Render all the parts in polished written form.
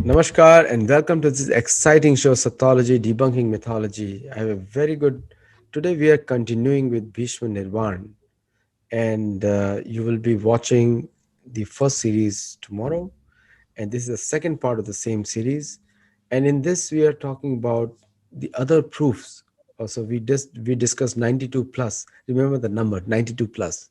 Namaskar and welcome to this exciting show, Sattology, Debunking Mythology. I have a very good. Today we are continuing with Bhishma Nirvana, and you will be watching the first series tomorrow, and this is the second part of the same series. And in this, we are talking about the other proofs. Also, we discussed 92 plus. Remember the number 92 plus,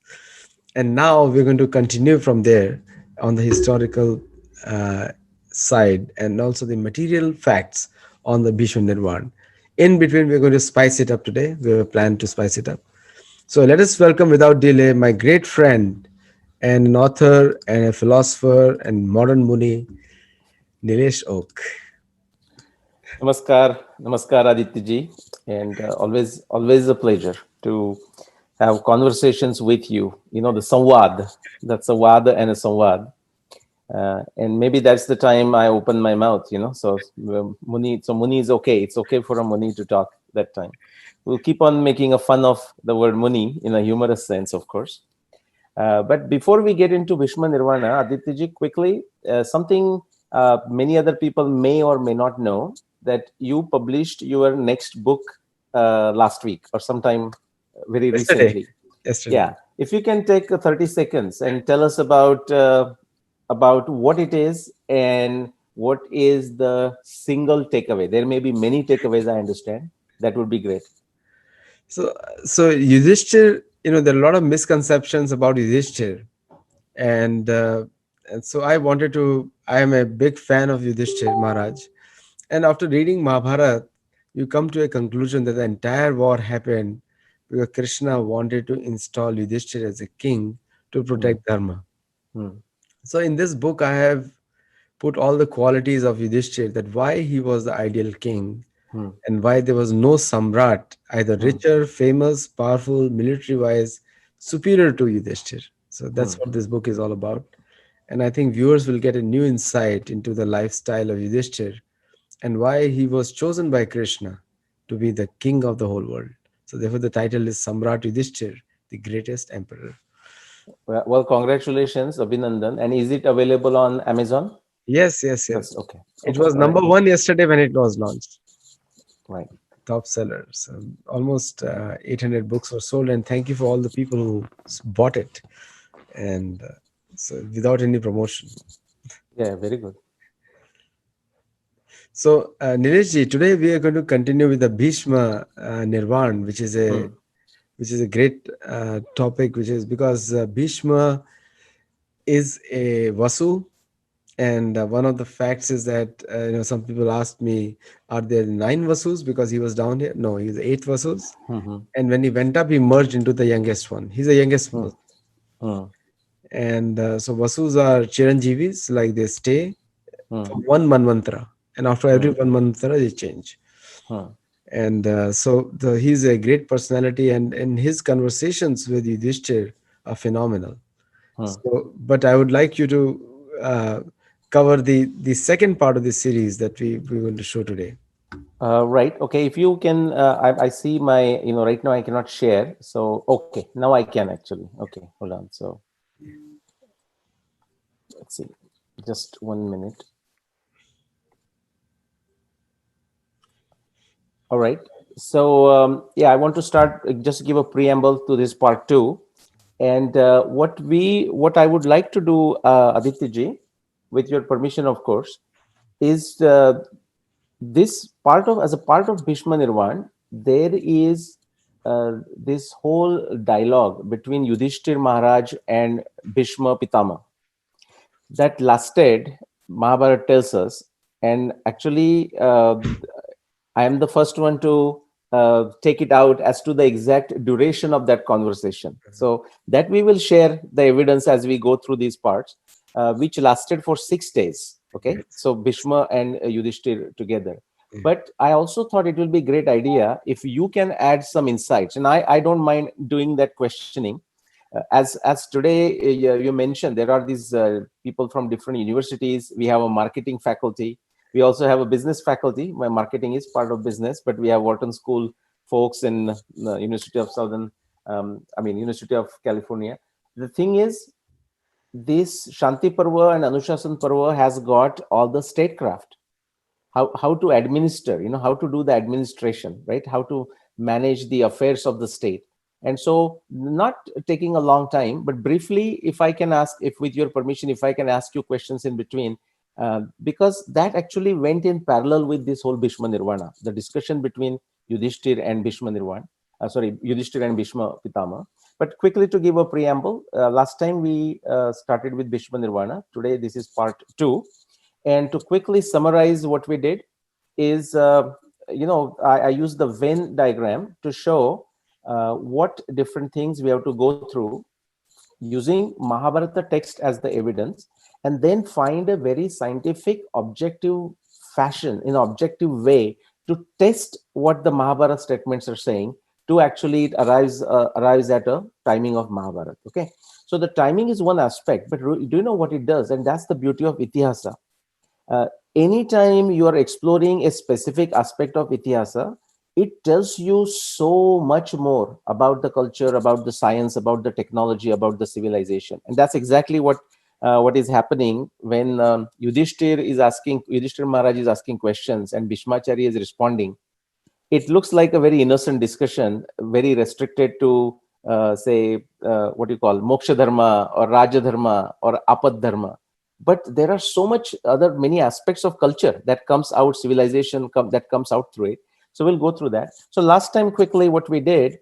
and now we're going to continue from there on the historical uh, side and also the material facts on the Bhishma Nirvana. In between, we're going to spice it up today. We have a plan to spice it up. So let us welcome without delay my great friend and an author and a philosopher and modern Muni, Nilesh Oak. Namaskar Aditya ji, and always a pleasure to have conversations with you. You know the samvad, that's a wad and a samvad, and maybe that's the time I open my mouth. Muni is okay. It's okay for a Muni to talk that time. We'll keep on making a fun of the word Muni in a humorous sense, of course. But before we get into Bhishma Nirvana, Aditya quickly, something many other people may or may not know, that you published your next book last week or sometime very Yesterday. recently. Yesterday. Yeah, if you can take 30 seconds and tell us about what it is and what is the single takeaway. There may be many takeaways, I understand. That would be great. So, so Yudhishthir, there are a lot of misconceptions about Yudhishthir, and so I am a big fan of Yudhishthir Maharaj. And after reading Mahabharata, you come to a conclusion that the entire war happened because Krishna wanted to install Yudhishthir as a king to Hmm. protect Dharma. Hmm. So in this book, I have put all the qualities of Yudhishthir, that why he was the ideal king Hmm. and why there was no Samrat, either Hmm. richer, famous, powerful, military-wise, superior to Yudhishthir. So that's Hmm. what this book is all about. And I think viewers will get a new insight into the lifestyle of Yudhishthir and why he was chosen by Krishna to be the king of the whole world. So therefore the title is Samrat Yudhishthir, the greatest emperor. Well, congratulations, Abhinandan. And is it available on Amazon? Yes, yes, yes. That's okay. It Okay. was All right. number one yesterday when it was launched. Right. Top sellers. Almost 800 books were sold, and thank you for all the people who bought it. And so without any promotion. Yeah. Very good. So Nileshji, today we are going to continue with the Bhishma Nirvana, Hmm. which is a great topic, which is because Bhishma is a Vasu. And one of the facts is that some people asked me, are there nine Vasus because he was down here? No, he's eight Vasus. Hmm. And when he went up, he merged into the youngest one. He's the youngest Hmm. Vasu. Hmm. And so Vasus are Chiranjeevis, like they stay Hmm. for one Manvantara. And after every Hmm. one Manvantara, they change. Hmm. And he's a great personality, and his conversations with Yudhishthir are phenomenal. Hmm. So, but I would like you to cover the second part of the series that we're going to show today. Right. Okay. If you can, I see my, right now I cannot share. So, okay. Now I can actually. Okay. Hold on. So, let's see. Just 1 minute. All right. So, yeah, I want to start, just give a preamble to this part two. And what I would like to do, Aditya ji, with your permission, of course, is this part of as a part of Bhishma Nirvana, there is this whole dialogue between Yudhishthir Maharaj and Bhishma Pitama that lasted. Mahabharata tells us, and actually, I am the first one to take it out as to the exact duration of that conversation. So that we will share the evidence as we go through these parts, which lasted for 6 days. Okay, Right. so Bhishma and Yudhishthir together. Yeah. But I also thought it will be a great idea if you can add some insights, and I don't mind doing that questioning. As today you mentioned, there are these people from different universities. We have a marketing faculty, we also have a business faculty where marketing is part of business, but we have Wharton School folks in University of University of California. The thing is, this Shanti Parva and Anushasan Parva has got all the statecraft, how to administer, how to do the administration, right? How to manage the affairs of the state. And so, not taking a long time, but briefly, if I can ask, if with your permission, if I can ask you questions in between, because that actually went in parallel with this whole Bhishma Nirvana, the discussion between Yudhishthir and Bhishma Nirvana, Yudhishthir and Bhishma Pitama. But quickly, to give a preamble, last time we started with Bhishma Nirvana. Today, this is part two. And to quickly summarize what we did is, I use the Venn diagram to show what different things we have to go through using Mahabharata text as the evidence, and then find a very scientific, objective fashion, in objective way, to test what the Mahabharata statements are saying, to actually it arrives at a timing of Mahabharata. Okay, so the timing is one aspect, but do you know what it does? And that's the beauty of Itihasa. uh, Anytime you are exploring a specific aspect of Itihasa, it tells you so much more about the culture, about the science, about the technology, about the civilization. And that's exactly what is happening when Yudhishthir Maharaj is asking questions and Bhishmacharya is responding. It looks like a very innocent discussion, very restricted to, say, what you call moksha dharma or raja dharma or apad dharma. But there are so much other many aspects of culture that comes out, civilization that comes out through it. So we'll go through that. So last time, quickly, what we did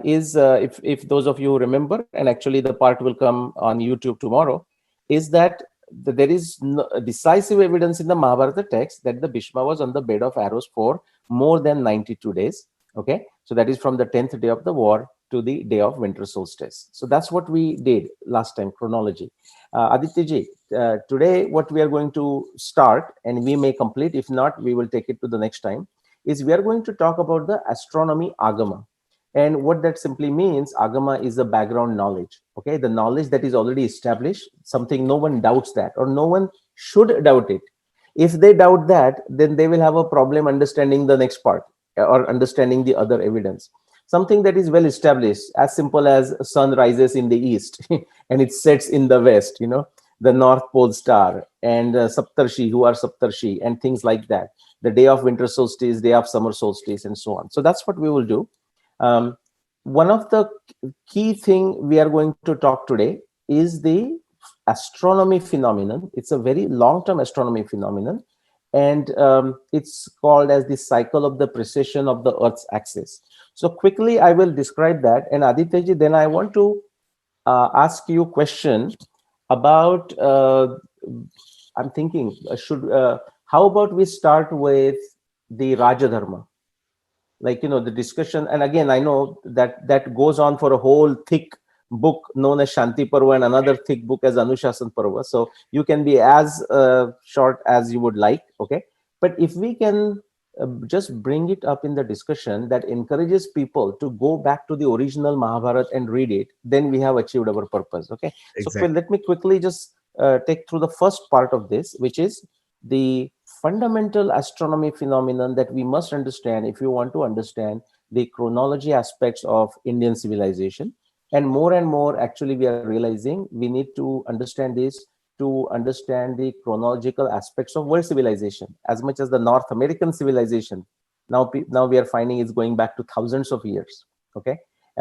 is, if those of you remember, and actually the part will come on YouTube tomorrow, is that there is no decisive evidence in the Mahabharata text that the Bhishma was on the bed of arrows for more than 92 days. Okay, so that is from the 10th day of the war to the day of winter solstice. So that's what we did last time, chronology. Aditya ji, today what we are going to start, and we may complete, if not, we will take it to the next time, is we are going to talk about the astronomy agama. And what that simply means, agama is the background knowledge. Okay, the knowledge that is already established, something no one doubts that, or no one should doubt it. If they doubt that, then they will have a problem understanding the next part, or understanding the other evidence. Something that is well established, as simple as sun rises in the east and it sets in the west, the North Pole star, and Saptarshi, who are Saptarshi, and things like that. The day of winter solstice, day of summer solstice, and so on. So that's what we will do. Um, One of the key thing we are going to talk today is the astronomy phenomenon. It's a very long-term astronomy phenomenon, and it's called as the cycle of the precession of the Earth's axis. So quickly, I will describe that. And Aditya, then I want to ask you a question about. I'm thinking, how about we start with the Raja Dharma? Like, the discussion, and again, I know that that goes on for a whole thick book known as Shanti Parva, and another thick book as Anushasan Parva, so you can be as short as you would like. Okay, but if we can just bring it up in the discussion that encourages people to go back to the original Mahabharata and read it, then we have achieved our purpose. Okay, so Exactly. let me quickly just take through the first part of this, which is the fundamental astronomy phenomenon that we must understand if you want to understand the chronology aspects of Indian civilization. And more, actually, we are realizing we need to understand this to understand the chronological aspects of world civilization, as much as the North American civilization. Now we are finding it's going back to thousands of years. Okay,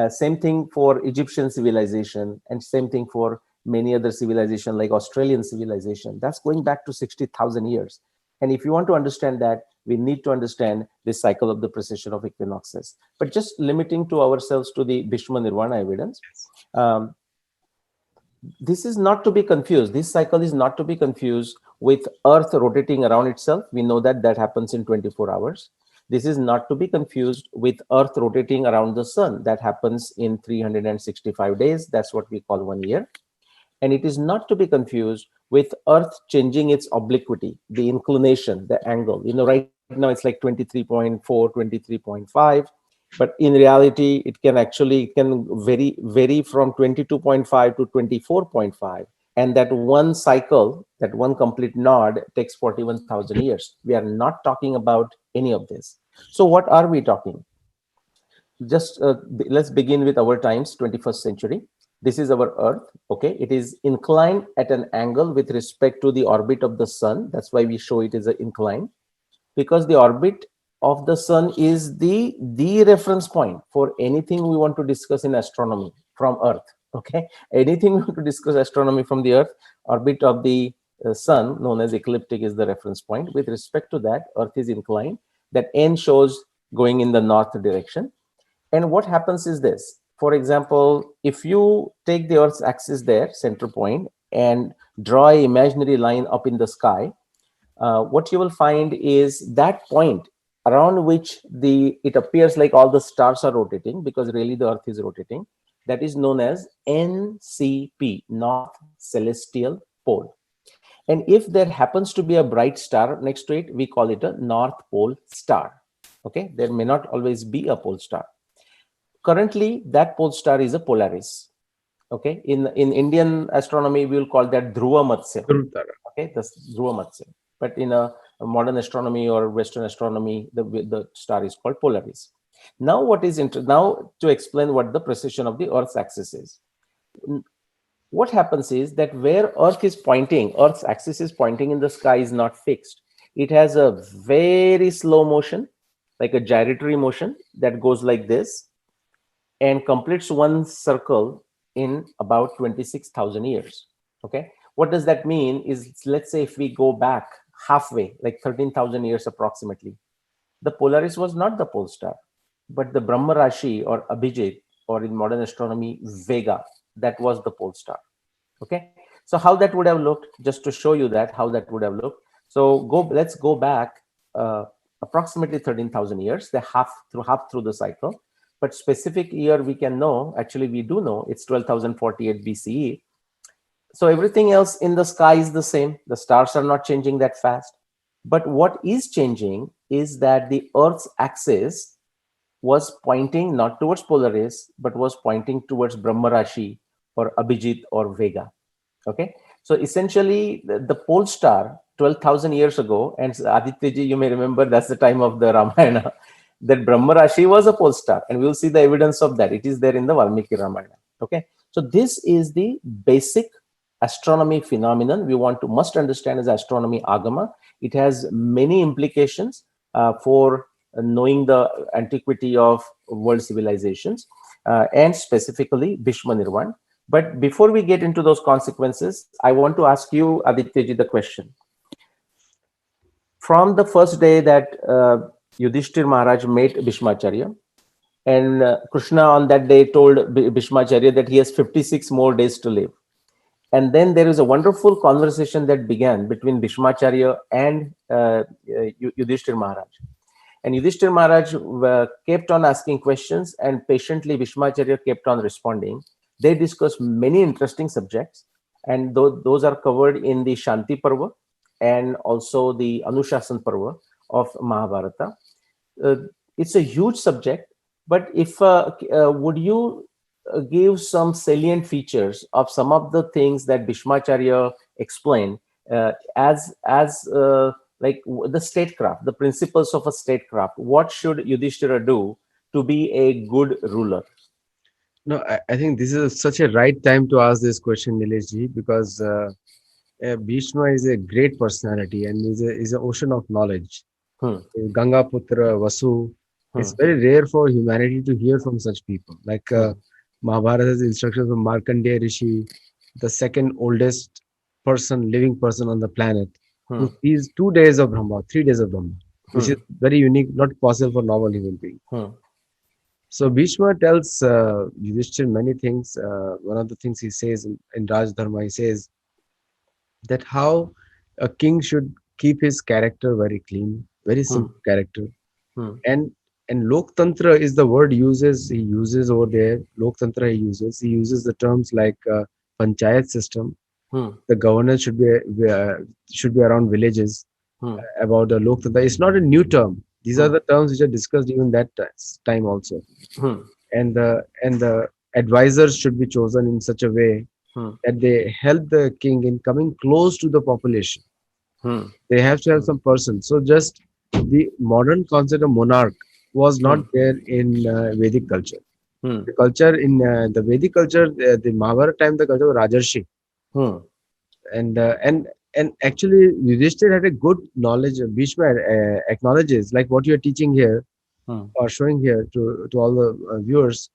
same thing for Egyptian civilization, and same thing for many other civilization like Australian civilization. That's going back to 60,000 years. And if you want to understand that, we need to understand this cycle of the precession of equinoxes. But just limiting to ourselves to the Bhishma Nirvana evidence, um, this is not to be confused. This cycle is not to be confused with Earth rotating around itself. We know that that happens in 24 hours. This is not to be confused with Earth rotating around the sun. That happens in 365 days. That's what we call 1 year. And it is not to be confused with Earth changing its obliquity, the inclination, the angle. Right now it's like 23.4, 23.5, but in reality, it can vary from 22.5 to 24.5. And that one cycle, that one complete nod takes 41,000 years. We are not talking about any of this. So what are we talking? Just let's begin with our times, 21st century. This is our Earth. Okay, it is inclined at an angle with respect to the orbit of the sun. That's why we show it as an incline, because the orbit of the sun is the reference point for anything we want to discuss in astronomy from Earth. Okay, anything we want to discuss astronomy from the Earth, orbit of the sun, known as ecliptic, is the reference point. With respect to that, Earth is inclined. That n shows going in the north direction. And what happens is this: for example, if you take the Earth's axis there, center point, and draw an imaginary line up in the sky, what you will find is that point around which it appears like all the stars are rotating, because really the Earth is rotating. That is known as NCP, North Celestial Pole. And if there happens to be a bright star next to it, we call it a North Pole star. Okay, there may not always be a pole star. Currently, that pole star is a Polaris. Okay, in Indian astronomy, we will call that Dhruva Matsya. Okay, that's Dhruva Matsya. But in a modern astronomy or Western astronomy, the star is called Polaris. Now, now to explain what the precession of the Earth's axis is. What happens is that where Earth's axis is pointing in the sky is not fixed. It has a very slow motion, like a gyratory motion that goes like this and completes one circle in about 26,000 years. Okay. What does that mean is, let's say if we go back halfway, like 13,000 years approximately, the Polaris was not the pole star, but the Brahma Rashi or Abhijit, or in modern astronomy, Vega, that was the pole star. Okay. So how that would have looked, just to show you that, how that would have looked. So let's go back approximately 13,000 years, the half through the cycle. But specific year we can know, actually we do know, it's 12,048 BCE. So everything else in the sky is the same. The stars are not changing that fast. But what is changing is that the Earth's axis was pointing not towards Polaris, but was pointing towards Brahma Rashi or Abhijit or Vega. Okay. So essentially the pole star 12,000 years ago, and Adityaji, you may remember that's the time of the Ramayana, that Brahma Rashi was a pole star, and we'll see the evidence of that. It is there in the Valmiki Ramayana. Okay. So this is the basic astronomy phenomenon we must understand as astronomy agama. It has many implications for knowing the antiquity of world civilizations and specifically Bhishma Nirvana. But before we get into those consequences, I want to ask you, Adityaji, the question. From the first day that Yudhishthir Maharaj met Bhishmacharya, and Krishna on that day told Bhishmacharya that he has 56 more days to live. And then there is a wonderful conversation that began between Bhishmacharya and Yudhishthir Maharaj. And Yudhishthir Maharaj kept on asking questions, and patiently Bhishmacharya kept on responding. They discussed many interesting subjects, and those are covered in the Shanti Parva and also the Anushasan Parva of Mahabharata. It's a huge subject, but if would you give some salient features of some of the things that Bhishmacharya explained as like the statecraft, the principles of a statecraft? What should Yudhishthira do to be a good ruler? No, I think this is such a right time to ask this question, Nilesh ji, because Bhishma is a great personality and is an ocean of knowledge. Hmm. Ganga Putra, Vasu. It's Hmm. very rare for humanity to hear from such people. Like Hmm. Mahabharata's instructions from Markandeya Rishi, the second oldest living person on the planet, Hmm. who sees 2 days of Brahma, 3 days of Brahma, which Hmm. is very unique, not possible for normal human being. Hmm. So Bhishma tells Yudhishthir many things. One of the things he says in Raj Dharma, he says that how a king should keep his character very clean, very Hmm. simple character. Hmm. And Loktantra is the word he uses over there. Loktantra he uses the terms like panchayat system. Hmm. The governance should be around villages. Hmm. About the Loktantra, it's not a new term. These are Hmm. the terms which are discussed even that time also. Hmm. And the advisors should be chosen in such a way Hmm. that they help the king in coming close to the population. Hmm. They have to have some person. So just the modern concept of monarch was not Hmm. there in Vedic culture. Hmm. The culture in the Vedic culture, the Mahabharata time, the culture was Rajarshi, Hmm. and actually Yudhishthir had a good knowledge. Bhishma acknowledges, like what you're teaching here Hmm. or showing here to all the viewers.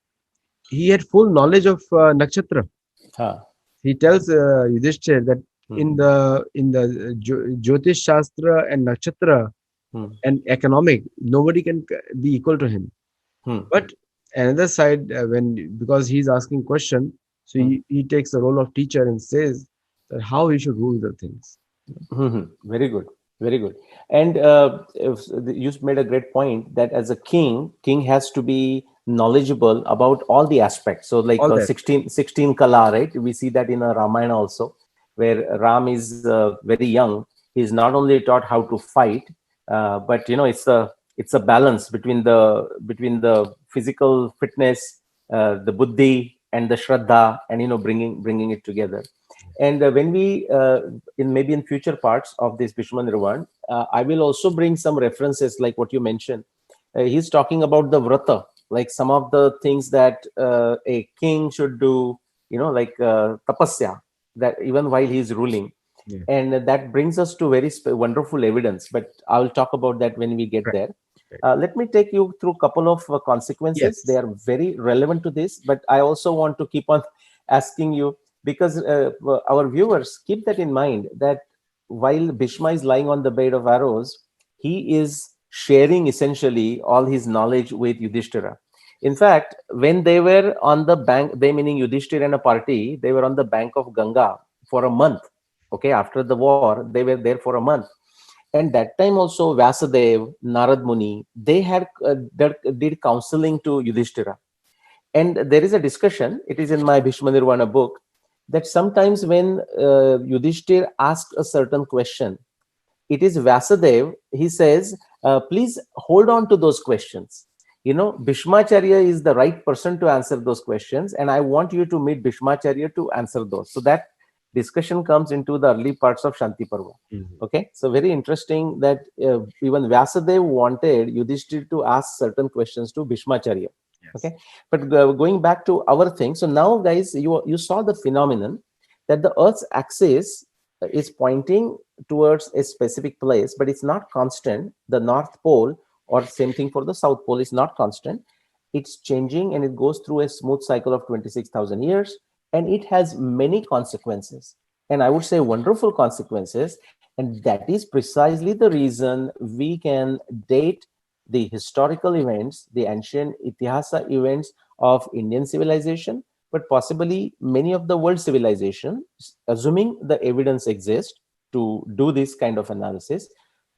He had full knowledge of nakshatra. Ha. He tells Yudhishthir that Hmm. in the Jyotish Shastra and nakshatra Hmm. and economic, nobody can be equal to him. Hmm. But another side, when because he's asking question, so Hmm. he takes the role of teacher and says that how he should rule the things. Mhm. Very good, very good. And you made a great point that as a king has to be knowledgeable about all the aspects. So, like All that. 16 kala, right? We see that in a Ramayana also, where Ram is very young. He's not only taught how to fight, but it's a balance between the physical fitness, the buddhi, and the shraddha, and bringing it together. And when we in maybe in future parts of this Bhishma Nirvana, I will also bring some references like what you mentioned. He's talking about the vrata, like some of the things that a king should do, like tapasya, that even while he's ruling. Yeah. And that brings us to very wonderful evidence, but I'll talk about that when we get Right. there. Right. Let me take you through a couple of consequences. They Yes. are very relevant to this, but I also want to keep on asking you, because our viewers keep that in mind, that while Bhishma is lying on the bed of arrows, he is sharing essentially all his knowledge with Yudhishthira. In fact, when they were on the bank, they meaning Yudhishthira and a party, they were on the bank of Ganga for a month. Okay, after the war, they were there for a month. And that time also, Vyasadev, Narad Muni, they had did counseling to Yudhishthira. And there is a discussion, it is in my Bhishma Nirvana book, that sometimes when Yudhishthir asks a certain question, it is Vyasadev, he says, please hold on to those questions. Bhishmacharya is the right person to answer those questions, and I want you to meet Bhishmacharya to answer those. So that discussion comes into the early parts of Shanti Parva. Mhm. Okay, so very interesting that even Vyasadev wanted Yudhishthir to ask certain questions to Bhishmacharya. Yes. Okay, but going back to our thing, so now guys, you saw the phenomenon that the Earth's axis is pointing towards a specific place, but it's not constant. The North Pole, or same thing for the South Pole, is not constant. It's changing, and it goes through a smooth cycle of 26,000 years, and it has many consequences. And I would say wonderful consequences. And that is precisely the reason we can date the historical events, the ancient Itihasa events of Indian civilization, but possibly many of the world civilizations, assuming the evidence exists to do this kind of analysis,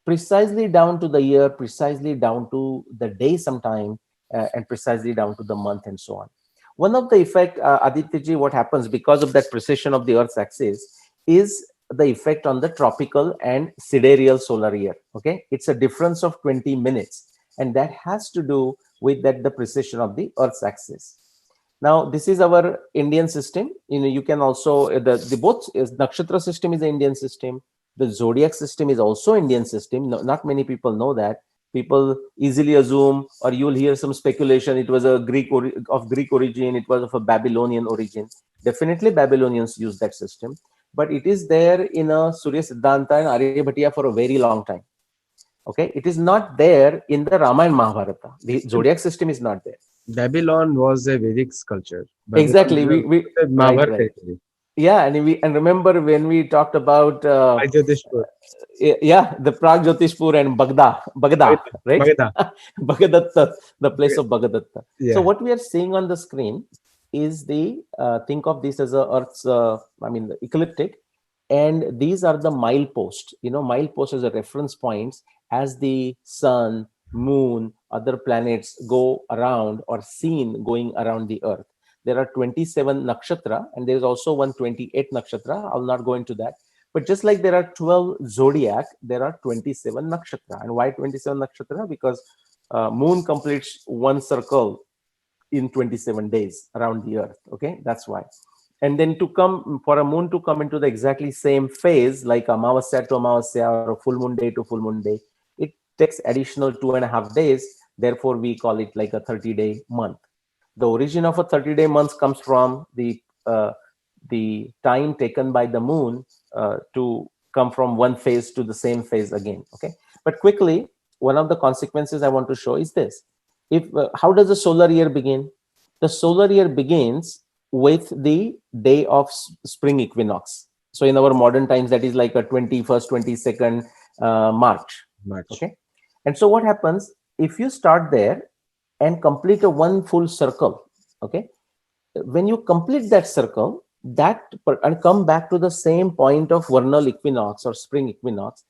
precisely down to the year, precisely down to the day sometime, and precisely down to the month and so on. One of the effect, Aditya, what happens because of that precession of the Earth's axis is the effect on the tropical and sidereal solar year. Okay, it's a difference of 20 minutes, and that has to do with that the precession of the Earth's axis. Now, this is our Indian system. You can also the both nakshatra system is an Indian system. The zodiac system is also Indian system. No, not many people know that. People easily assume, or you'll hear some speculation. It was a of Greek origin. It was of a Babylonian origin. Definitely, Babylonians used that system, but it is there in a Surya Siddhanta and Aryabhatiya for a very long time. Okay, it is not there in the Ramayana Mahabharata. The zodiac system is not there. Babylon was a Vedic culture. Babylon Exactly. We was a right, Mahabharata right. territory. Yeah, and remember when we talked about Ajyotishpur. yeah, the Pragjotishpur and Bagda, Magadha. right? Magadha. Bagadatta, the place of Bagadatta. So Yeah. what we are seeing on the screen is the think of this as a Earth's I mean the ecliptic, and these are the mileposts. Mileposts as a reference points as the sun, moon, other planets go around or seen going around the Earth. There are 27 nakshatra, and there is also 128 nakshatra. I'll not go into that. But just like there are 12 zodiac, there are 27 nakshatra. And why 27 nakshatra? Because moon completes one circle in 27 days around the Earth. Okay, that's why. And then to come for a moon to come into the exactly same phase, like Amavasya to Amavasya or full moon day to full moon day, it takes additional 2.5 days. Therefore, we call it like a 30-day month. The origin of a 30-day month comes from the time taken by the moon to come from one phase to the same phase again. Okay, but quickly, one of the consequences I want to show is this: if how does the solar year begin? The solar year begins with the day of spring equinox. So in our modern times, that is like a 21st, 22nd March. Much. Okay, and so what happens if you start there and complete a one full circle? Okay, when you complete that circle, and come back to the same point of vernal equinox or spring equinox,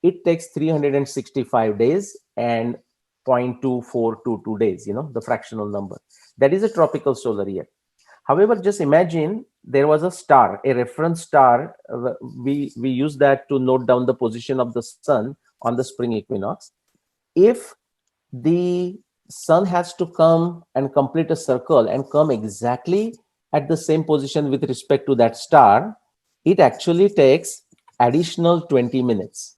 it takes 365 days and 0.2422 days, the fractional number. That is a tropical solar year. However, just imagine there was a star, a reference star. We use that to note down the position of the sun on the spring equinox. If the sun has to come and complete a circle and come exactly at the same position with respect to that star, it actually takes additional 20 minutes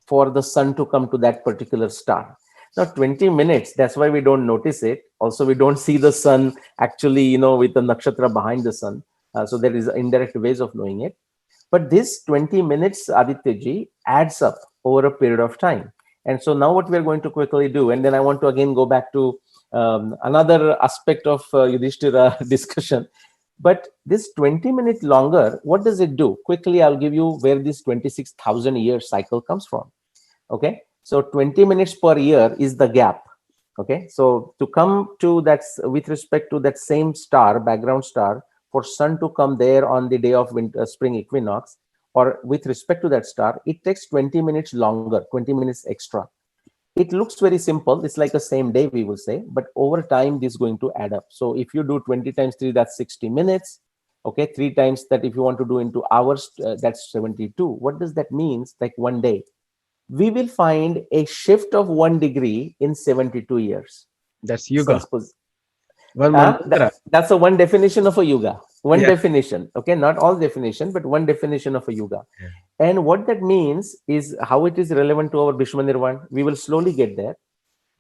for the sun to come to that particular star. Now 20 minutes, that's why we don't notice it. Also, we don't see the sun actually, with the nakshatra behind the sun. So there is indirect ways of knowing it. But this 20 minutes, Aditya adds up over a period of time. And so now what we're going to quickly do, and then I want to again go back to another aspect of Yudhishthira discussion. But this 20-minute longer, what does it do? Quickly, I'll give you where this 26,000 year cycle comes from. Okay, so 20 minutes per year is the gap. Okay, so to come to that with respect to that same star, background star, for sun to come there on the day of spring equinox, or with respect to that star, it takes 20 minutes longer, 20 minutes extra. It looks very simple. It's like a same day, we will say, but over time, this is going to add up. So if you do 20 times 3, that's 60 minutes. Okay, 3 times that, if you want to do into hours, that's 72. What does that mean? Like one day. We will find a shift of 1 degree in 72 years. That's Sun's yuga. One mantra. that's a one definition of a yuga. One Yeah. definition. Okay, not all definition, but one definition of a yuga. Yeah. And what that means is how it is relevant to our Bhishma Nirvana. We will slowly get there.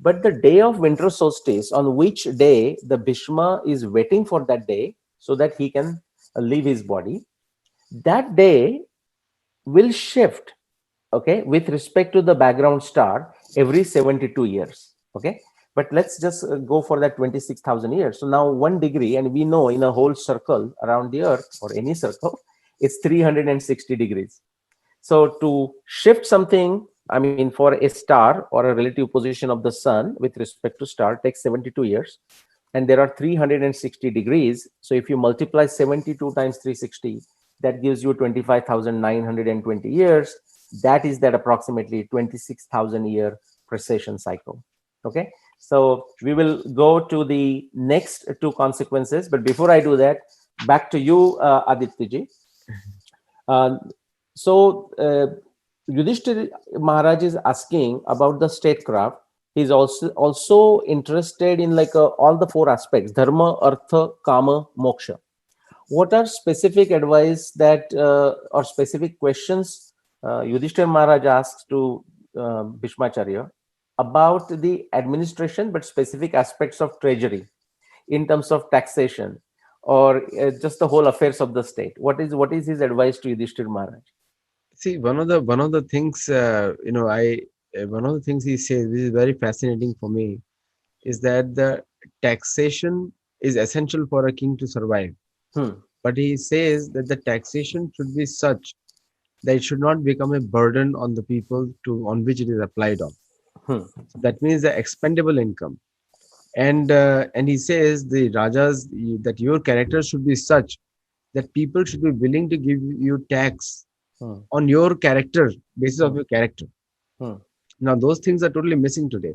But the day of winter solstice, on which day the Bhishma is waiting for that day so that he can leave his body, that day will shift, okay, with respect to the background star every 72 years. Okay, but let's just go for that 26,000 years. So now 1 degree, and we know in a whole circle around the earth, or any circle, it's 360 degrees. So to shift something, I mean, for a star or a relative position of the sun with respect to star takes 72 years, and there are 360 degrees. So if you multiply 72 times 360, that gives you 25,920 years. That is that approximately 26,000 year precession cycle. Okay, so we will go to the next two consequences, but before I do that, back to you, Aditya ji. Uh, so Yudhishthir Maharaj is asking about the statecraft. He's also interested in like all the 4 aspects: dharma, artha, kama, moksha. What are specific advice that or specific questions Yudhishthir Maharaj asks to Bhishmacharya about the administration, but specific aspects of treasury in terms of taxation, or just the whole affairs of the state? What is his advice to Yudhishthir Maharaj? See, one of the things, one of the things he says, which is very fascinating for me, is that the taxation is essential for a king to survive. Hmm. But he says that the taxation should be such that it should not become a burden on the people to on which it is applied on. Hmm. So that means the expendable income. And he says the rajas that your character should be such that people should be willing to give you tax Hmm. on your character, basis of Hmm. your character. Hmm. Now those things are totally missing today,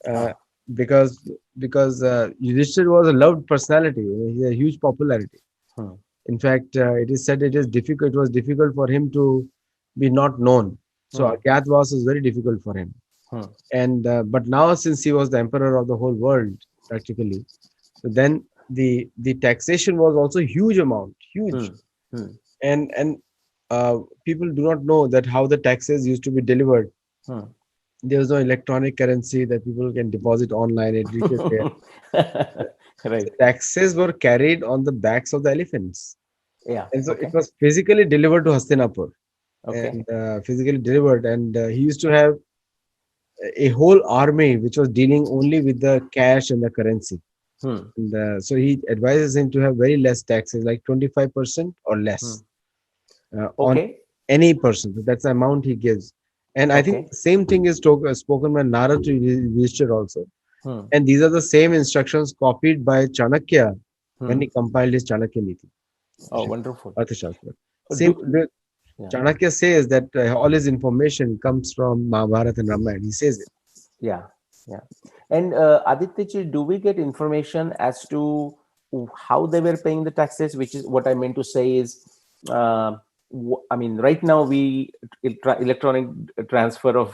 uh, Ah. because Yudhishthir was a loved personality. He had a huge popularity. Hmm. In fact, it is said it is difficult. It was difficult for him to be not known. So Hmm. Agyatwas was very difficult for him. Hmm. And but now, since he was the emperor of the whole world, practically, so then the taxation was also huge amount, huge, Hmm. Hmm. and people do not know that how the taxes used to be delivered. Hmm. There was no electronic currency that people can deposit online. It reaches there. Right. Taxes were carried on the backs of the elephants. Yeah. And so it Okay. was physically delivered to Hastinapur Okay. and physically delivered. And he used to have a whole army which was dealing only with the cash and the currency. Hmm. And so he advises him to have very less taxes, like 25% or Hmm. less on Okay. any person. So that's the amount he gives. And I think Okay. the same thing is spoken by Narad to Yudhishthir also. Hmm. And these are the same instructions copied by Chanakya when Hmm. he compiled his Chanakya Niti, Oh, wonderful. Arthashastra. Same, Do, yeah. Chanakya says that all his information comes from Mahabharata and Ramayana. He says it. Yeah, yeah. And Aditya, do we get information as to how they were paying the taxes? Which is what I meant to say is, uh, I mean, right now we electronic transfer of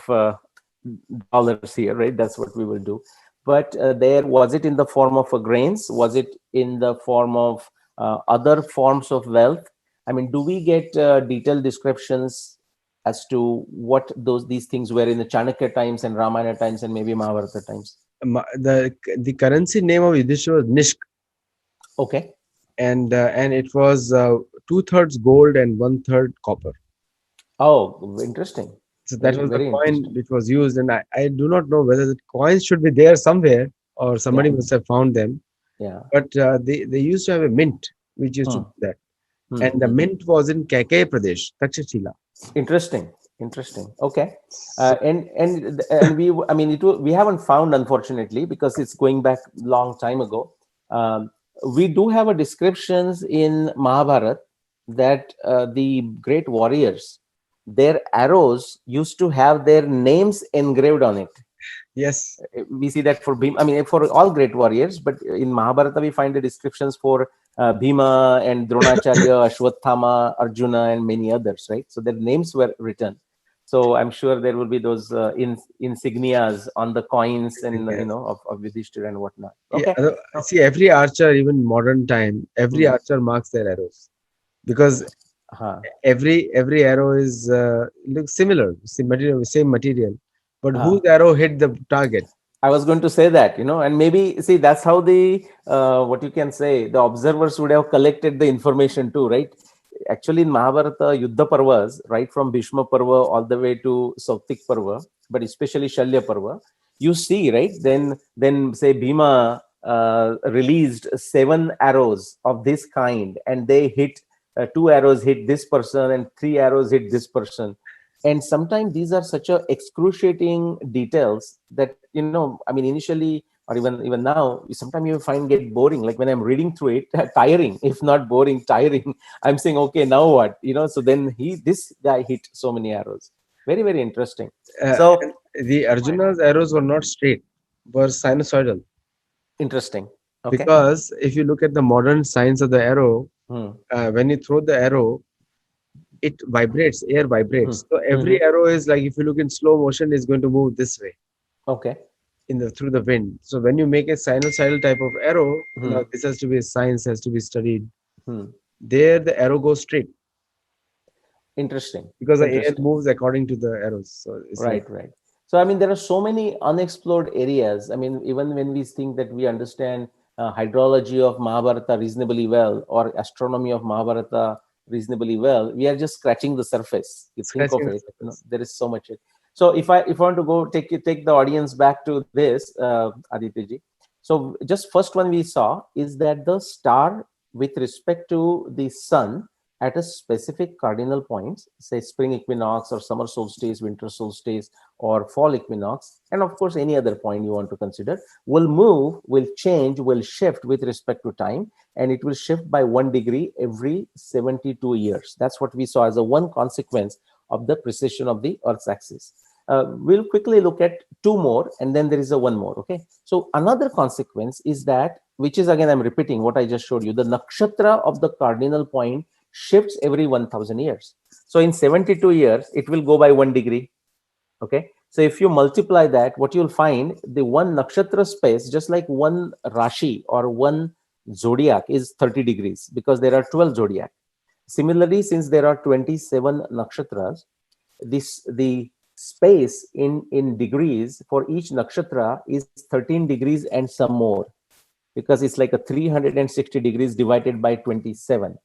dollars here, right? That's what we will do. But there, was it in the form of grains? Was it in the form of other forms of wealth? I mean, do we get detailed descriptions as to what these things were in the Chanakya times and Ramayana times and maybe Mahabharata times? The currency name of Yudhishthira was Nishk, Okay. and it was two-thirds gold and one-third copper. Oh, interesting. So that Very, was the very coin interesting. which was used, and I do not know whether the coins should be there somewhere or Yeah, somebody must have found them. yeah. But they used to have a mint which used to Hmm. do that, Hmm. and the Hmm. mint was in Kaikeyi Pradesh, Takshashila. Interesting. Interesting. Okay. So And we, I mean, we haven't found, unfortunately, because it's going back long time ago. Um, we do have a descriptions in Mahabharata that the great warriors, their arrows used to have their names engraved on it. yes, We see that for Bhima, I mean, for all great warriors, but in Mahabharata, we find the descriptions for Bhima and Dronacharya, Ashwathama, Arjuna, and many others, right? So their names were written. So I'm sure there will be those insignias on the coins and, yes. of Yudhishthira and whatnot. Yeah, Okay. Oh, see, every archer, even modern time, every hmm. archer marks their arrows because uh-huh. every arrow is looks similar, same material, but whose Uh-huh. arrow hit the target? I was going to say that, and maybe see that's how the what you can say the observers would have collected the information too, right? Actually, in Mahabharata, Yuddha Parvas, right from Bhishma Parva all the way to Sautik Parva, but especially Shalya Parva, you see, right? Then say Bhima released 7 arrows of this kind, and they hit 2 arrows hit this person, and 3 arrows hit this person. And sometimes these are such a excruciating details that I mean initially or even now sometimes you find get boring, like when I'm reading through it tiring, if not boring, tiring. I'm saying, okay, now what, so then this guy hit so many arrows. Very, very interesting. So And the Arjuna's arrows were not straight, were sinusoidal. interesting. Okay. Because if you look at the modern science of the arrow, Hmm. when you throw the arrow, it vibrates, air Hmm. vibrates. So Hmm. every arrow is like if you look in slow motion, is going to move this way Okay. in the through the wind. So when you make a sinusoidal type of arrow, now Hmm. this has to be science has to be studied. Hmm. There the arrow goes straight Interesting. because the air Interesting. moves according to the arrows. So it's like Right, right. So, I mean, there are so many unexplored areas. I mean, even when we think that we understand hydrology of Mahabharata reasonably well or astronomy of Mahabharata reasonably well, we are just scratching the surface. You think of scratching the it, surface. there is so much. So, if I want to go take the audience back to this, Aditya ji. So, just first one we saw is that the star with respect to the sun at a specific cardinal points, say spring equinox or summer solstice, winter solstice, or fall equinox, and of course any other point you want to consider, will move, will change, will shift with respect to time, and it will shift by 1 degree every 72 years. That's what we saw as a one consequence of the precession of the Earth's axis. We'll quickly look at two more, and then there is a one more. Okay. So another consequence is that, which is again I'm repeating what I just showed you, the nakshatra of the cardinal point shifts every 1000 years. So in 72 years, it will go by 1 degree. Okay. So if you multiply that, what you'll find, the one nakshatra space, just like one Rashi or one zodiac is 30 degrees because there are 12 zodiac. Similarly, since there are 27 nakshatras, the space in degrees for each nakshatra is 13 degrees and some more. because it's like a 360 degrees divided by 27.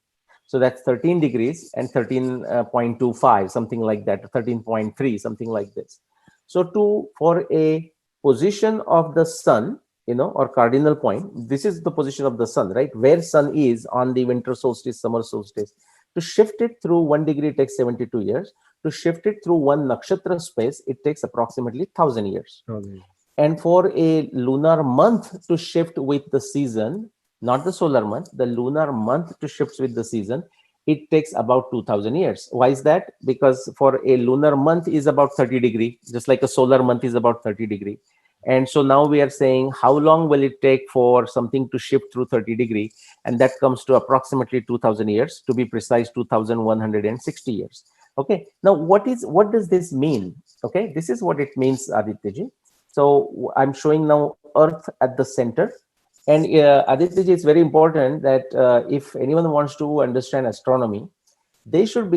So that's 13 degrees and 13.25, something like that, 13.3, something like this. So for a position of the sun, or cardinal point, this is the position of the sun, right? Where sun is on the winter solstice, summer solstice. To shift it through 1 degree takes 72 years. To shift it through one nakshatra space, it takes approximately 1,000 years. Okay. And for a lunar month to shift with the season, not the solar month, the lunar month to shift with the season, it takes about 2,000 years. Why is that? Because for a lunar month is about 30 degree, just like a solar month is about 30 degree. And so now we are saying, how long will it take for something to shift through 30 degree? And that comes to approximately 2,000 years, to be precise, 2,160 years. Okay. Now, what does this mean? Okay. This is what it means, Aditya. So I'm showing now Earth at the center. And Aditya, it's very important that if anyone wants to understand astronomy, they should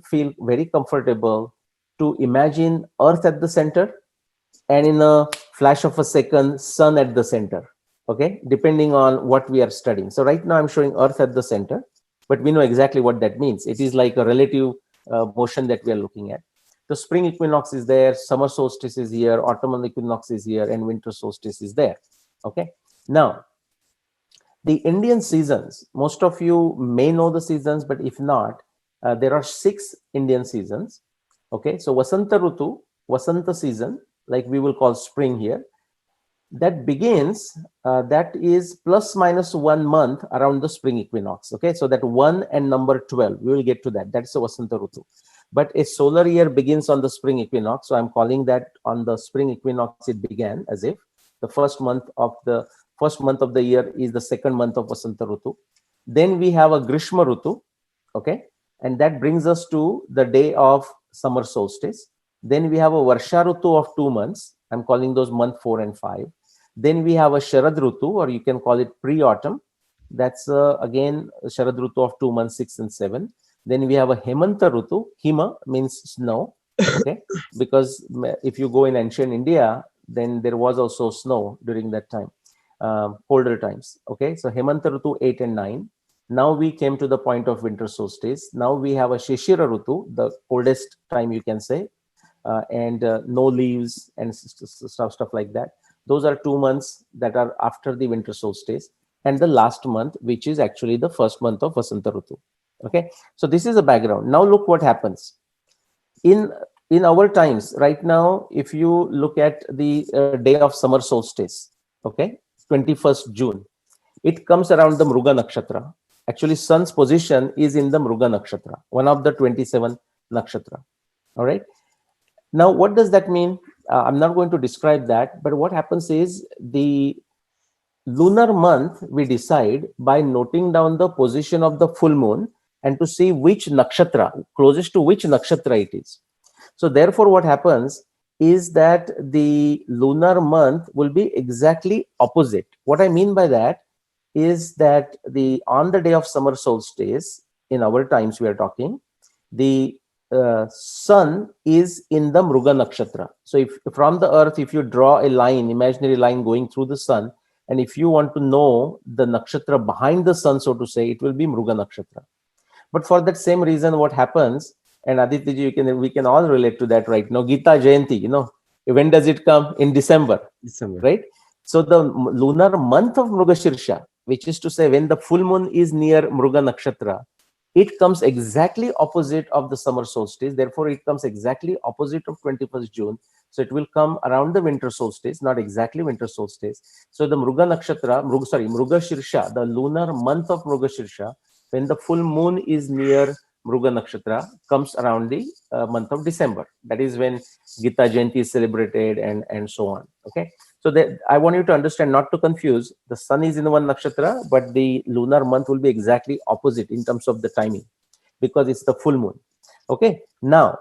feel very comfortable to imagine Earth at the center, and in a flash of a second, sun at the center. Okay, depending on what we are studying. So right now I'm showing Earth at the center, but we know exactly what that means. It is like a relative motion that we are looking at. The spring equinox is there, summer solstice is here, autumnal equinox is here, and winter solstice is there. Okay. Now, the Indian seasons, most of you may know the seasons, but if not, there are 6 Indian seasons. Okay. So Vasanta Rutu, Vasanta season, like we will call spring here, that begins, that is plus minus 1 month around the spring equinox. Okay. So that 1 and number 12, we will get to that. That's the Vasanta Rutu. But a solar year begins on the spring equinox. So I'm calling that on the spring equinox it began, as if the first month of the year is the second month of Vasanta Rutu. Then we have a Grishma Rutu. Okay. And that brings us to the day of summer solstice. Then we have a Varsha Rutu of 2 months. I'm calling those month 4 and 5. Then we have a Sharad Rutu, or you can call it pre-autumn. That's again Sharad Rutu of 2 months, 6 and 7. Then we have a Hemanta Rutu. Hima means snow. Okay. Because if you go in ancient India, then there was also snow during that time, colder times. Okay. So Hemanta Rutu 8 and 9. Now we came to the point of winter solstice. Now we have a Shishira Rutu, the coldest time you can say, and no leaves and stuff like that. Those are 2 months that are after the winter solstice, and the last month, which is actually the first month of Vasanta Rutu. Okay, so this is a background. Now look what happens in our times right now. If you look at the day of summer solstice, okay, 21st June, it comes around the Mruga Nakshatra. Actually, sun's position is in the Mruga Nakshatra, one of the 27 nakshatra. All right. Now, what does that mean? I'm not going to describe that, but what happens is the lunar month we decide by noting down the position of the full moon and to see which nakshatra, closest to which nakshatra it is. So therefore, what happens is that the lunar month will be exactly opposite. What I mean by that is that on the day of summer solstice, in our times we are talking, the sun is in the Mruga Nakshatra. So if from the earth, if you draw a line, imaginary line going through the sun, and if you want to know the nakshatra behind the sun, so to say, it will be Mruga Nakshatra. But for that same reason, what happens, and Aditya, we can all relate to that right now. Gita Jayanti, when does it come? In December. Right? So the lunar month of Mrugashirsha, which is to say when the full moon is near Mruga Nakshatra, it comes exactly opposite of the summer solstice. Therefore, it comes exactly opposite of 21st June. So it will come around the winter solstice, not exactly winter solstice. So the Mruga Nakshatra, Mrugashirsha, the lunar month of Mrugashirsha, when the full moon is near Mruga Nakshatra, comes around the month of December. That is when Gita Jayanti is celebrated and so on. Okay. So I want you to understand, not to confuse, the sun is in one nakshatra, but the lunar month will be exactly opposite in terms of the timing, because it's the full moon. Okay. Now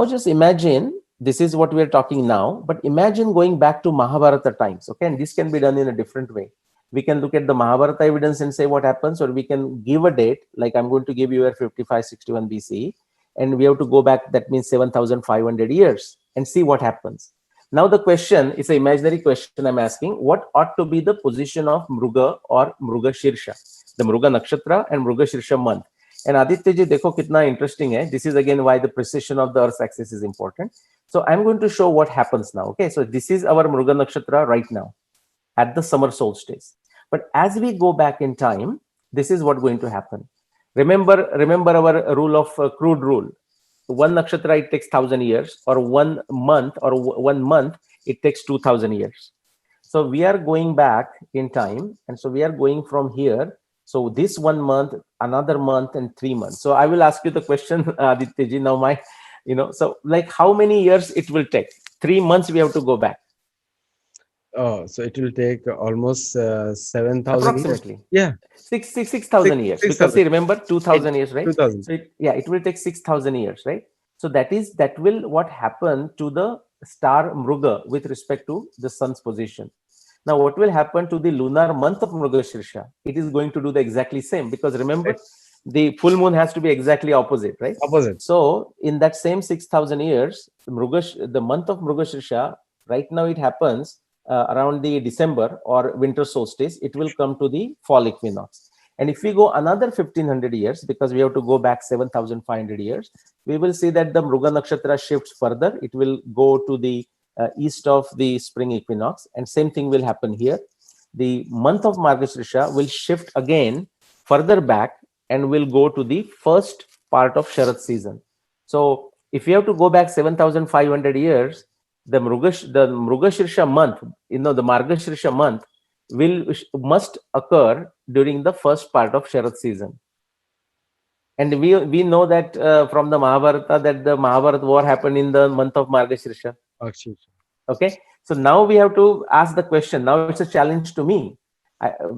just imagine, this is what we are talking now, but imagine going back to Mahabharata times. Okay. And this can be done in a different way. We can look at the Mahabharata evidence and say what happens, or we can give a date, like I'm going to give you a 5561 BC, and we have to go back, that means 7,500 years, and see what happens. Now the question is an imaginary question I'm asking. What ought to be the position of Mruga or Mruga Shirsha? The Mruga Nakshatra and Mruga Shirsha month. And Aditya ji, dekho kitna interesting hai. This is again why the precision of the Earth's axis is important. So I'm going to show what happens now. Okay, so this is our Mruga Nakshatra right now at the summer solstice. But as we go back in time, this is what going to happen. Remember our rule of crude rule. One nakshatra it takes 1,000 years, or 1 month, or 1 month it takes 2,000 years. So we are going back in time, and so we are going from here. So this 1 month, another month, and 3 months. So I will ask you the question, Aditya ji. Now my, so like how many years it will take? 3 months we have to go back. Oh, so it will take almost 7,000 years. Approximately Yeah, 6,000 years, because 6,000. see, remember It 2,000 years, right? 2,000. So yeah, it will take 6,000 years, right? So that will what happened to the star Mruga with respect to the sun's position. Now what will happen to the lunar month of Mrugashirsha? It is going to do the exactly same, because remember Right. the full moon has to be exactly opposite, right? Opposite. So in that same 6,000 years, the month of Mrugashirsha, right now it happens around the December or winter solstice. It will come to the fall equinox. And if we go another 1,500 years, because we have to go back 7,500 years, we will see that the Mruga Nakshatra shifts further. It will go to the east of the spring equinox, and same thing will happen here. The month of Margashirsha will shift again further back and will go to the first part of Sharad season. So if you have to go back 7,500 years, the Mrugashirsha month, the Margashirsha month must occur during the first part of Sharad season. And we know that from the Mahabharata, that the Mahabharata war happened in the month of Margashirsha. Actually. Okay, so now we have to ask the question. Now it's a challenge to me.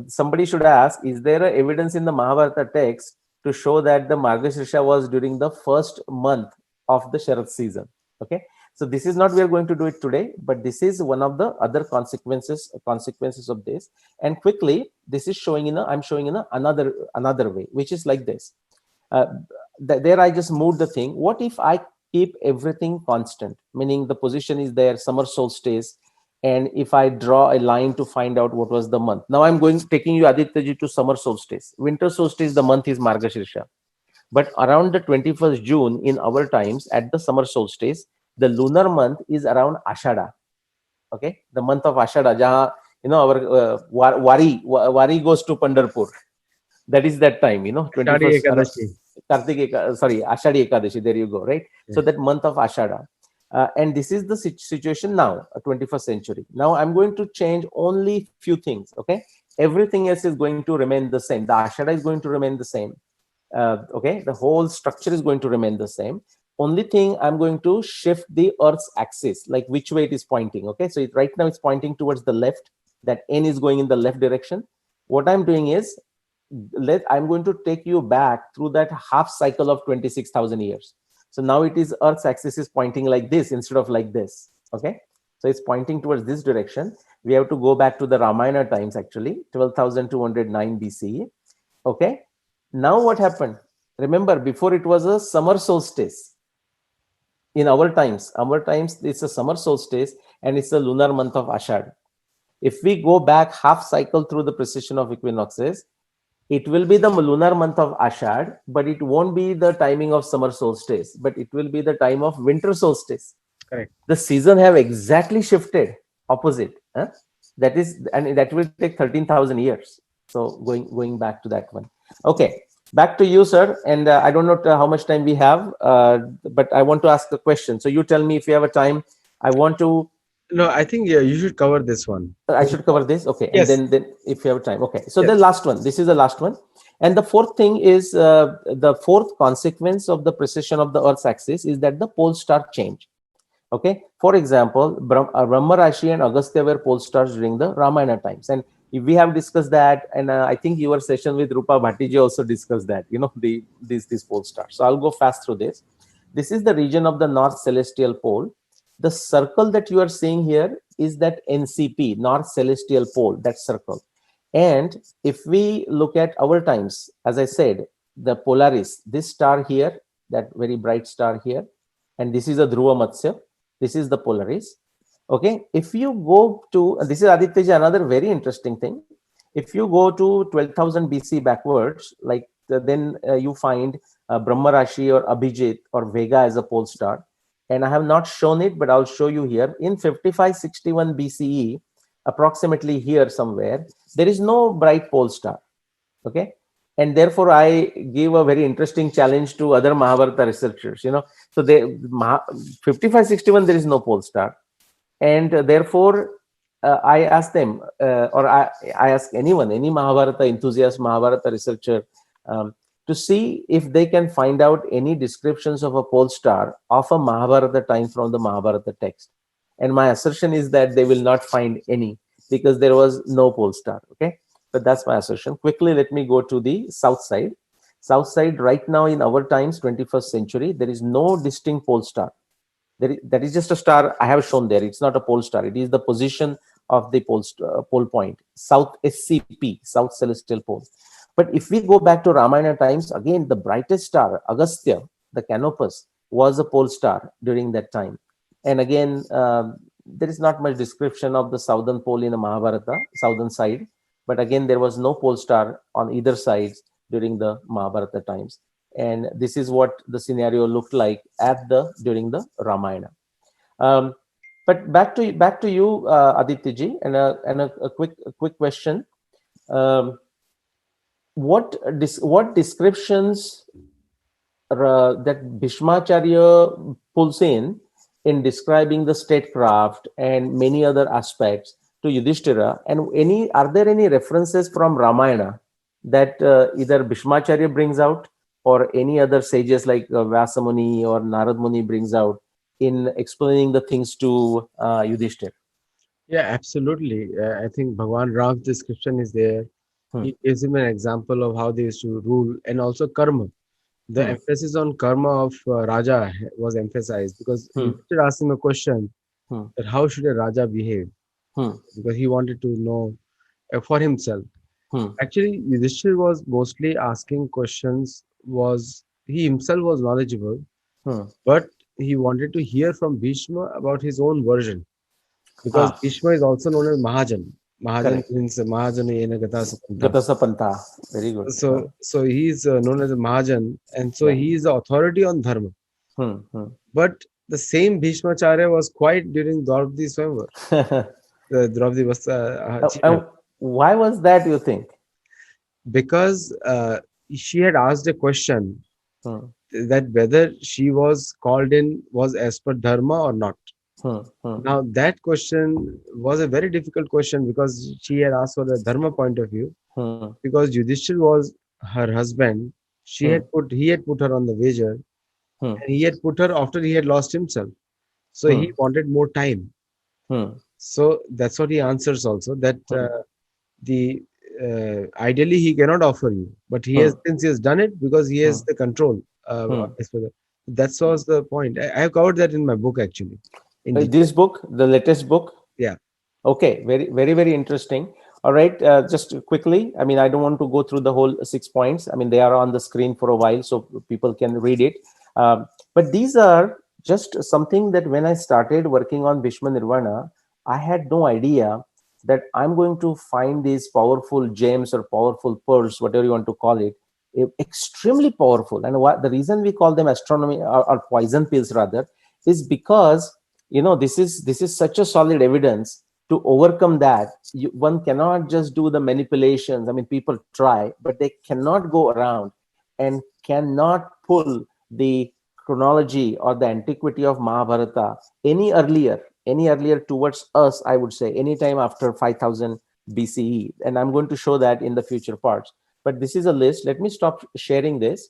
Somebody should ask, is there a evidence in the Mahabharata text to show that the Margashirsha was during the first month of the Sharad season? Okay, so this is not we are going to do it today, but this is one of the other consequences of this. And quickly, this is showing I'm showing in another way, which is like this. uh, there I just moved the thing. What if I keep everything constant, meaning the position is there, summer solstice, and if I draw a line to find out what was the month. Now I'm taking you, Aditya, to summer solstice. Winter solstice, the month is Margashirsha. But around the 21st June in our times, at the summer solstice, the lunar month is around Ashada. Okay, the month of Ashada, jahan, our wari goes to Pandarpur. That is that time, Shadi 21st Ekadashi. Ashadi Ekadashi, there you go, right? Yeah. So that month of Ashada. And this is the situation now, 21st century. Now I'm going to change only few things, okay? Everything else is going to remain the same. The Ashada is going to remain the same. Okay, the whole structure is going to remain the same. Only thing, I'm going to shift the Earth's axis, like which way it is pointing. Okay, so right now it's pointing towards the left. That N is going in the left direction. What I'm doing is, I'm going to take you back through that half cycle of 26,000 years. So now it is Earth's axis is pointing like this instead of like this. Okay, so it's pointing towards this direction. We have to go back to the Ramayana times, actually 12,209 BCE. Okay, now what happened? Remember, before it was a summer solstice. In our times it's a summer solstice, and it's a lunar month of Ashad. If we go back half cycle through the precession of equinoxes, it will be the lunar month of Ashad, but it won't be the timing of summer solstice, but it will be the time of winter solstice. Correct. The season have exactly shifted opposite. That is, and that will take 13,000 years. So going back to that one. Okay, back to you, sir. And I don't know how much time we have, but I want to ask a question. So you tell me if you have a time. I want to. No, I think yeah, you should cover this one. I should cover this. Okay, and Yes. then if you have time. Okay, so the Yes. last one. This is the last one. And the fourth thing is the fourth consequence of the precession of the Earth's axis is that the pole star change. Okay, for example, Brahma Rashi and Agastya were pole stars during the Ramayana times, and we have discussed that. And I think your session with Rupa Bhattiji also discussed that. These pole stars. So I'll go fast through this. This is the region of the North Celestial Pole. The circle that you are seeing here is that NCP, North Celestial Pole, that circle. And if we look at our times, as I said, the Polaris, this star here, that very bright star here, and this is a Dhruva Matsya. This is the Polaris. Okay, if you go to, and this is Aditya ji, another very interesting thing. If you go to 12,000 BC backwards, like then you find Brahma Rashi or Abhijit or Vega as a pole star. And I have not shown it, but I'll show you here. In 5561 BCE, approximately here somewhere, there is no bright pole star. Okay. And therefore, I give a very interesting challenge to other Mahabharata researchers. So they 5561, there is no pole star, and therefore I ask them, or I ask anyone, any Mahabharata enthusiast, Mahabharata researcher, to see if they can find out any descriptions of a pole star of a Mahabharata time from the Mahabharata text. And my assertion is that they will not find any, because there was no pole star. Okay, but that's my assertion. Quickly, let me go to the south side. South side, right now in our times, 21st century, there is no distinct pole star. That is just a star I have shown there. It's not a pole star. It is the position of the pole point, South SCP, South Celestial Pole. But if we go back to Ramayana times, again, the brightest star, Agastya, the Canopus, was a pole star during that time. And again, there is not much description of the southern pole in the Mahabharata, southern side. But again, there was no pole star on either sides during the Mahabharata times. And this is what the scenario looked like at the during the Ramayana. Um, but back to you, Aditya ji, and a quick question. Um, what descriptions that Bhishmacharya pulls in describing the statecraft and many other aspects to Yudhishthira, and are there any references from Ramayana that either Bhishmacharya brings out or any other sages like Vyasamuni or Narad Muni brings out in explaining the things to Yudhishthira? Yeah, absolutely. I think Bhagwan Ram's description is there. Hmm, He gives him an example of how they used to rule, and also karma. The hmm, emphasis on karma of Raja was emphasized because hmm, you should ask him a question hmm, that how should a Raja behave? hmm, Because he wanted to know for himself. hmm, Actually, Yudhishthir was mostly asking questions. Was he himself was knowledgeable, hmm. but he wanted to hear from Bhishma about his own version because Ah, Bhishma is also known as Mahajan. Mahajan correct. means Mahajana Yena Gata Sapanta. Gatasapanta. Very good. So he is known as a Mahajan, and so Yeah. he is the authority on Dharma. Hmm, hmm. But the same Bhishmacharya was quiet during Draupadi Swayamvar, the Draupadi Achievement, Why was that, you think? because she had asked a question Hmm, that whether she was called in was as per Dharma or not. hmm, hmm, Now that question was a very difficult question because she had asked for the Dharma point of view. hmm, Because Yudhishthir was her husband, hmm, he had put her on the wager, hmm, and he had put her after he had lost himself. So hmm, he wanted more time. hmm, So that's what he answers also that hmm, the ideally he cannot offer you, but he has hmm, since he has done it because he hmm, has the control. hmm. As per that was the point. I have covered that in my book actually in detail. This book, the latest book, Yeah. okay, very, very, very interesting. All right, just quickly, I mean, I don't want to go through the whole 6 points. I mean, they are on the screen for a while, so people can read it. But these are just something that when I started working on Bhishma Nirvana, I had no idea that I'm going to find these powerful gems or powerful pearls, whatever you want to call it, extremely powerful. And what the reason we call them astronomy or poison pills rather is because this is such a solid evidence. To overcome that, one cannot just do the manipulations. I mean, people try, but they cannot go around and cannot pull the chronology or the antiquity of Mahabharata any earlier towards us, I would say anytime after 5000 BCE. And I'm going to show that in the future parts. But this is a list. Let me stop sharing this.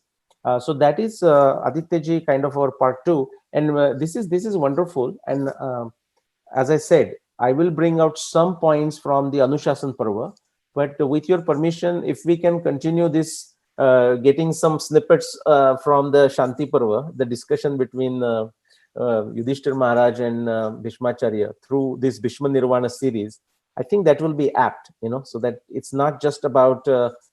So that is Aditya ji, kind of our part two. And this is wonderful. And as I said, I will bring out some points from the Anushasan Parva. But with your permission, if we can continue this, getting some snippets from the Shanti Parva, the discussion between Yudhishthir Maharaj and Bhishmacharya through this Bhishma Nirvana series, I think that will be apt, so that it's not just about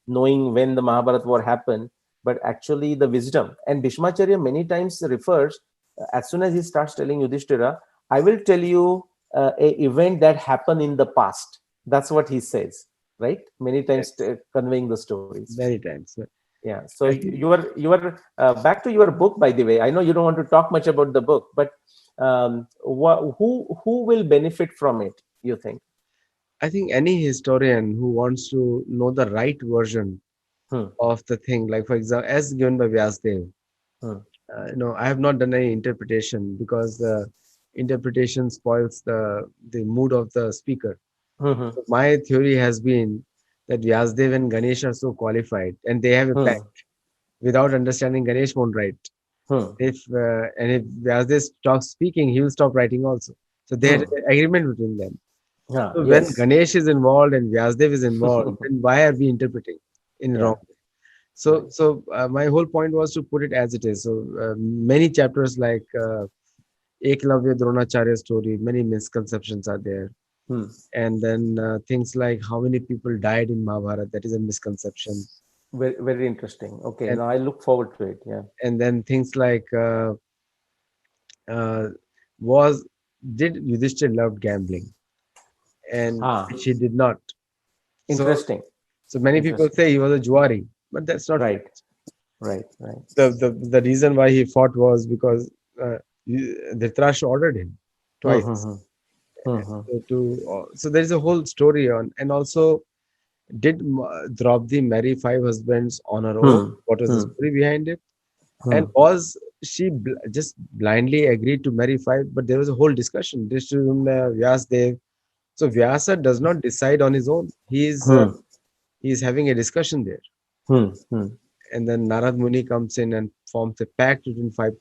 knowing when the Mahabharata war happened, but actually the wisdom. And Bhishmacharya many times refers, as soon as he starts telling Yudhishthira, I will tell you a event that happened in the past. That's what he says, right? Many times Yes, conveying the stories. many times. Yeah. So I think you are back to your book, by the way. I know you don't want to talk much about the book, but who will benefit from it, you think? I think any historian who wants to know the right version Hmm, of the thing, like for example, as given by Vyasdev, hmm, I have not done any interpretation because the interpretation spoils the mood of the speaker. hmm, hmm, So my theory has been that Vyasdev and Ganesh are so qualified, and they have a hmm, pact. Without understanding, Ganesh won't write. hmm, If Vyasdev stops speaking, he will stop writing also. So they had hmm. an agreement between them. Yeah, So when yes. Ganesh is involved and Vyasdev is involved, then why are we interpreting in wrong? Yeah, right. My whole point was to put it as it is. So many chapters like Eklavya Dronacharya story, many misconceptions are there. Hmm. And then things like how many people died in Mahabharata, that is a misconception. Very, very interesting. Okay, And now I look forward to it. Yeah. then things like uh, was did Yudhishthir loved gambling, and Ah, which he did not. So interesting. many people Interesting. say he was a Juari, but that's not Right, correct. right, right. The reason why he fought was because Dhritarashtra ordered him Hmm, twice hmm, hmm, hmm, so there is a whole story on. And also, did Draupadi marry five husbands on her own? hmm, What was the hmm, story behind it? hmm, And was she just blindly agreed to marry five? But there was a whole discussion. Drishtyumna, Vyasdev. So Vyasa does not decide on his own. hmm, He is having a discussion there. hmm, hmm, And then Narad Muni comes in and forms a pact between five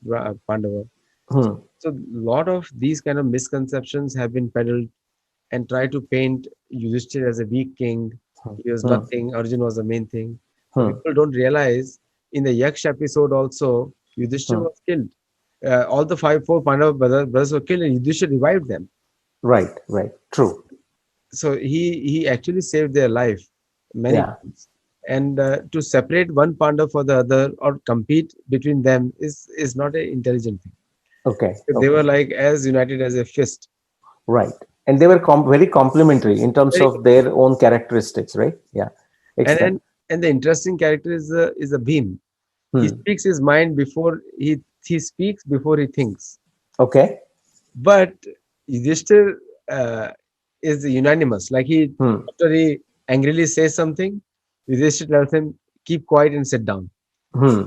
Pandava. hmm, So a lot of these kind of misconceptions have been peddled and try to paint Yudhishthir as a weak king. He was hmm, nothing. Arjun was the main thing. But hmm, people don't realize in the Yaksh episode also, Yudhishthir hmm. was killed. All the four Pandava brothers were killed, and Yudhishthir revived them. Right, right. True. So he actually saved their life many Yeah. times. And to separate one Pandav for the other or compete between them is not an intelligent thing. Okay. They Okay. were like as united as a fist. Right. And they were very complementary in terms Very of their own characteristics, right? Yeah. and Excellent. and, and the interesting character is a Bhim. He Hmm. speaks his mind before he speaks before he thinks. Okay. But Yudhishthir uh, is unanimous. Like he Hmm. after he angrily says something, Yudhishthir tells him keep quiet and sit down. Hmm.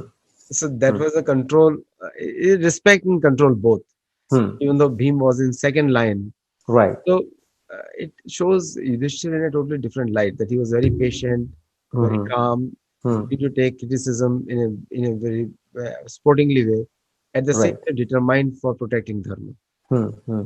So that Hmm. was a control, respect and control both. Hmm. Even though Bhim was in second line, Right. so it shows Yudhishthir in a totally different light. That he was very patient, very Hmm. calm, Hmm. ready to take criticism in a very sportingly way. At the same Right. time, determined for protecting Dharma. Hmm. Hmm.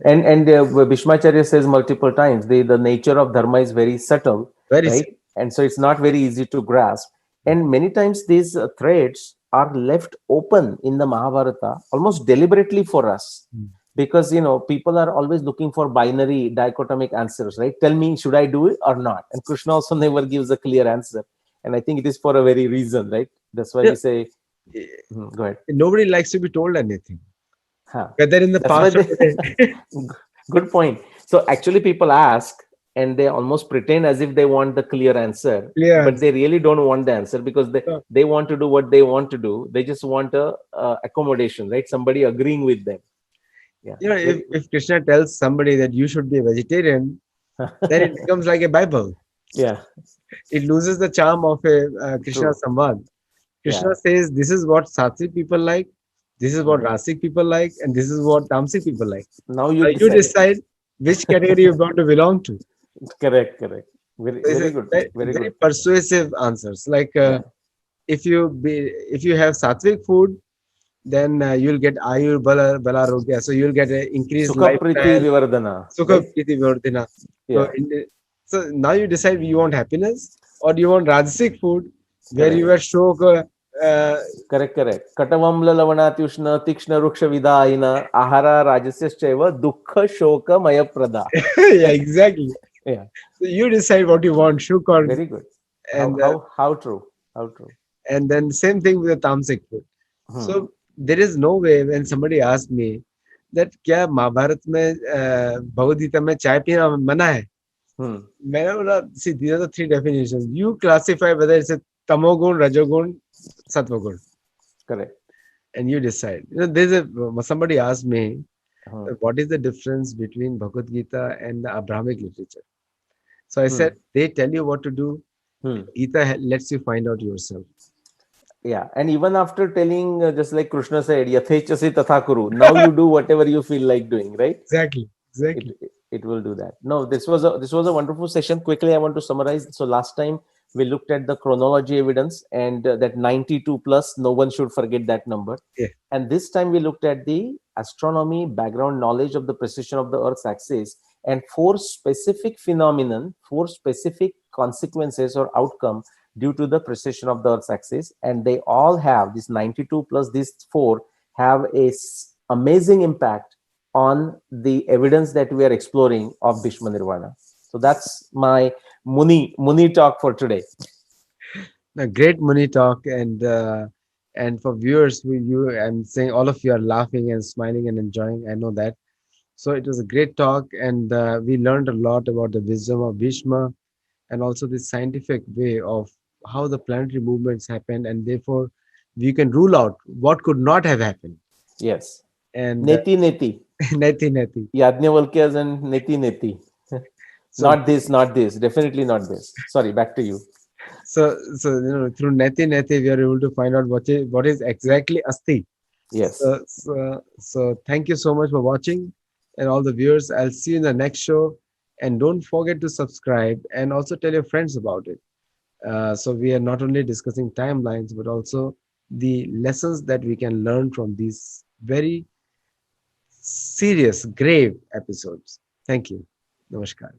And Bhishmacharya says multiple times the nature of dharma is very subtle, Very right? simple. And so it's not very easy to grasp. And many times these threads are left open in the Mahabharata almost deliberately for us, because people are always looking for binary dichotomic answers, right? Tell me, should I do it or not? And Krishna also never gives a clear answer, and I think it is for a very reason, right? That's why Yeah, we say, eh, go ahead. nobody likes to be told anything, Huh. whether in the That's why past or they today. good point. So actually people ask and they almost pretend as if they want the clear answer, Clear but answer. they really don't want the answer, because they No. they want to do what they want to do. They just want a accommodation, right? Somebody agreeing with them. Yeah, very If Krishna tells somebody that you should be a vegetarian, then it good. becomes like a Bible. Yeah, It loses the charm of a Krishna true. Samvad. Yeah. Krishna says, this is what Sattvic people like, this is what Mm. Rasik people like, and this is what Tamasic people like. Now you Now you decide. decide which category you want to belong to. Correct, correct. Very, So it's very a good, very, very very good. persuasive answers. Like Yeah. if you have Sattvic food, then you'll get Ayur Bala Rogya. So you'll get an increased Sukha priti lifespan, vivardhana, Sukha right? Priti Vardhana. So, Yeah, so now you decide you want happiness or you want Rajasic food where you correct. are Shok. Correct, correct. Katavamla lavanatyushna tikshna ruksha vidayina ahara rajasyaiva dukkha shoka maya prada. Yeah, exactly. Yeah, So you decide what you want, Shuk or very good. How and how how true? How true? and then same thing with the Tamasic food. Hmm. So there is no way when somebody asks me that क्या महाभारत में भगवद गीता में चाय पीना मना है? Hmm. मैंने बोला, see, these are the three definitions. You classify whether it's a tamogun, rajogun, sattvagun, Correct. and you decide. There's a somebody asked me, Hmm. what is the difference between Bhagavad Gita and the Abrahamic literature? So I said, Hmm. they tell you what to do. Hmm. Gita lets you find out yourself. Yeah, and even after telling, just like Krishna said, "Yathechasi tatha kuru." Now you do whatever you feel like doing, right? Exactly, it exactly. it will do that. No, this was a wonderful session. Quickly, I want to summarize. So last time we looked at the chronology evidence, and that 92 plus, no one should forget that number. Yeah, And this time we looked at the astronomy background knowledge of the precession of the earth's axis, and four specific phenomenon, four specific consequences or outcome due to the precession of the earth's axis. And they all have this 92 plus these four have a amazing impact on the evidence that we are exploring of Bhishma Nirvana. So that's my Muni talk for today. a great money talk, and for viewers, who you, I'm saying all of you are laughing and smiling and enjoying. I know that. So it was a great talk, and we learned a lot about the wisdom of Bhishma and also the scientific way of how the planetary movements happen, and therefore we can rule out what could not have happened. Yes. And Neti Neti. neti neti. Yajnavalkyas and Neti Neti. So Not this, not this. Definitely not this. Sorry, back to you. so through neti neti we are able to find out what is exactly asti. Yes. So thank you so much for watching, and all the viewers. I'll see you in the next show, and don't forget to subscribe and also tell your friends about it. So we are not only discussing timelines, but also the lessons that we can learn from these very serious, grave episodes. Thank you. Namaskar.